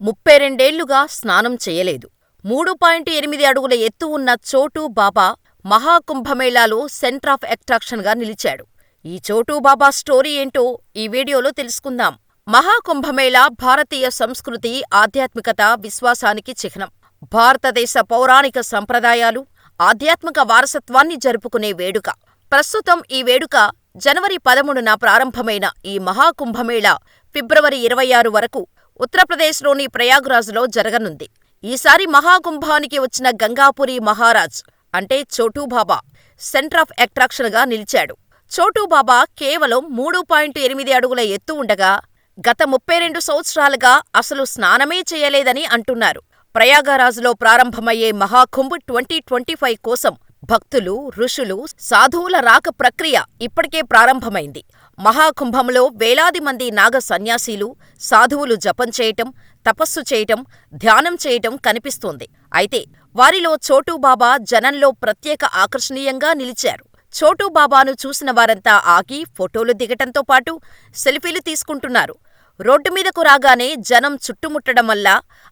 32 స్నానం చేయలేదు. 3.8 అడుగుల ఎత్తు ఉన్న చోటూ బాబా మహాకుంభమేళాలో సెంటర్ ఆఫ్ అట్రాక్షన్గా నిలిచాడు. ఈ చోటూ బాబా స్టోరీ ఏంటో ఈ వీడియోలో తెలుసుకుందాం. మహాకుంభమేళా భారతీయ సంస్కృతి, ఆధ్యాత్మికత, విశ్వాసానికి చిహ్నం. భారతదేశ పౌరాణిక సంప్రదాయాలు, ఆధ్యాత్మిక వారసత్వాన్ని జరుపుకునే వేడుక. ప్రస్తుతం ఈ వేడుక జనవరి 13న ప్రారంభమైన ఈ మహాకుంభమేళా ఫిబ్రవరి 26 వరకు ఉత్తరప్రదేశ్లోని ప్రయాగ్రాజ్లో జరగనుంది. ఈసారి మహాకుంభానికి వచ్చిన గంగాపురి మహారాజ్ అంటే చోటూబాబా సెంటర్ ఆఫ్ అట్రాక్షన్గా నిలిచాడు. చోటూబాబా కేవలం 3.8 అడుగుల ఎత్తు ఉండగా గత 32 సంవత్సరాలుగా అసలు స్నానమే చేయలేదని అంటున్నారు. ప్రయాగరాజ్లో ప్రారంభమయ్యే మహాకుంభ్ 2025 కోసం భక్తులు, ఋషులు, సాధువుల రాక ప్రక్రియ ఇప్పటికే ప్రారంభమైంది. మహాకుంభంలో వేలాది మంది నాగ సన్యాసీలు, సాధువులు జపం చేయటం, తపస్సు చేయటం, ధ్యానం చేయటం కనిపిస్తోంది. అయితే వారిలో చోటూబాబా జనంలో ప్రత్యేక ఆకర్షణీయంగా నిలిచారు. చోటూబాబాను చూసిన వారంతా ఆగి ఫోటోలు దిగటంతో పాటు సెల్ఫీలు తీసుకుంటున్నారు. రోడ్డుమీదకు రాగానే జనం చుట్టుముట్టడం వల్ల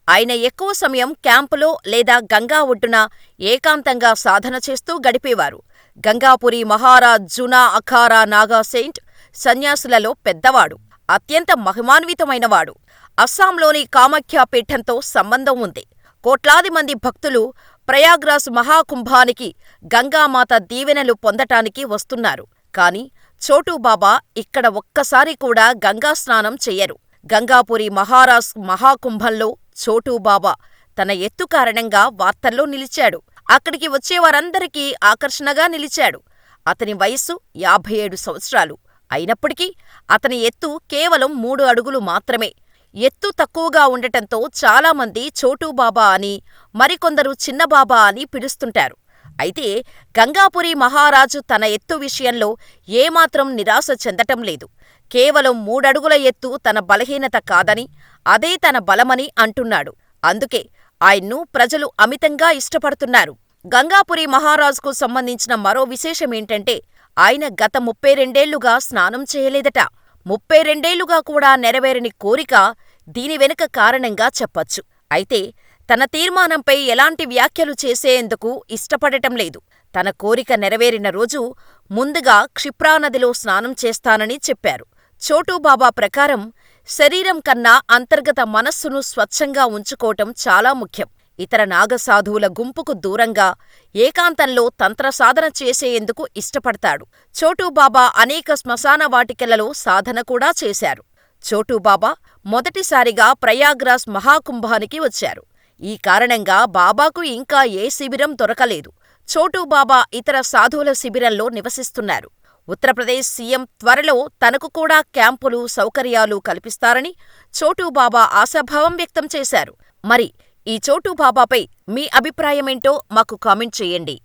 ఆయన ఎక్కువ సమయం క్యాంపులో లేదా గంగా ఒడ్డున ఏకాంతంగా సాధన చేస్తూ గడిపేవారు. గంగాపురి మహారాజ్ జునా అఖారా నాగా సెయింట్ సన్యాసులలో పెద్దవాడు, అత్యంత మహిమాన్వితమైనవాడు. అస్సాంలోని కామాఖ్య పీఠంతో సంబంధం ఉంది. కోట్లాది మంది భక్తులు ప్రయాగ్రాజ్ మహాకుంభానికి గంగామాత దీవెనలు పొందటానికి వస్తున్నారు. కాని చోటూబాబా ఇక్కడ ఒక్కసారి కూడా గంగా స్నానం చెయ్యరు. గంగాపురి మహారాజ్ మహాకుంభంలో చోటూబాబా తన ఎత్తు కారణంగా వార్తల్లో నిలిచాడు. అక్కడికి వచ్చేవారందరికీ ఆకర్షణగా నిలిచాడు. అతని వయస్సు 57 సంవత్సరాలు. అయినప్పటికీ అతని ఎత్తు కేవలం 3 అడుగులు మాత్రమే. ఎత్తు తక్కువగా ఉండటంతో చాలామంది చోటూబాబా అని, మరికొందరు చిన్నబాబా అని పిలుస్తుంటారు. అయితే గంగాపురి మహారాజు తన ఎత్తు విషయంలో ఏమాత్రం నిరాశ చెందటం లేదు. కేవలం 3 అడుగుల ఎత్తు తన బలహీనత కాదని, అదే తన బలమని అంటున్నాడు. అందుకే ఆయన్ను ప్రజలు అమితంగా ఇష్టపడుతున్నారు. గంగాపురి మహారాజుకు సంబంధించిన మరో విశేషమేంటంటే ఆయన గత 32 స్నానం చేయలేదట. 32 కూడా నెరవేరని కోరిక దీని వెనుక కారణంగా చెప్పచ్చు. అయితే తన తీర్మానంపై ఎలాంటి వ్యాఖ్యలు చేసేందుకు ఇష్టపడటం లేదు. తన కోరిక నెరవేరిన రోజు ముందుగా క్షిప్రానదిలో స్నానం చేస్తానని చెప్పారు. చోటూబాబా ప్రకారం శరీరం కన్నా అంతర్గత మనస్సును స్వచ్ఛంగా ఉంచుకోవటం చాలా ముఖ్యం. ఇతర నాగసాధువుల గుంపుకు దూరంగా ఏకాంతంలో తంత్రసాధన చేసేందుకు ఇష్టపడతాడు. చోటూబాబా అనేక శ్మశాన వాటికలలో సాధన కూడా చేశారు. చోటూబాబా మొదటిసారిగా ప్రయాగ్రాజ్ మహాకుంభానికి వచ్చారు. ఈ కారణంగా బాబాకు ఇంకా ఏ శిబిరం దొరకలేదు. చోటూబాబా ఇతర సాధువుల శిబిరంలో నివసిస్తున్నారు. ఉత్తరప్రదేశ్ సీఎం త్వరలో తనకు కూడా క్యాంపులు, సౌకర్యాలు కల్పిస్తారని చోటూబాబా ఆశాభావం వ్యక్తం చేశారు. మరి ఈ చోటూబాబాపై మీ అభిప్రాయమేంటో మాకు కామెంట్ చేయండి.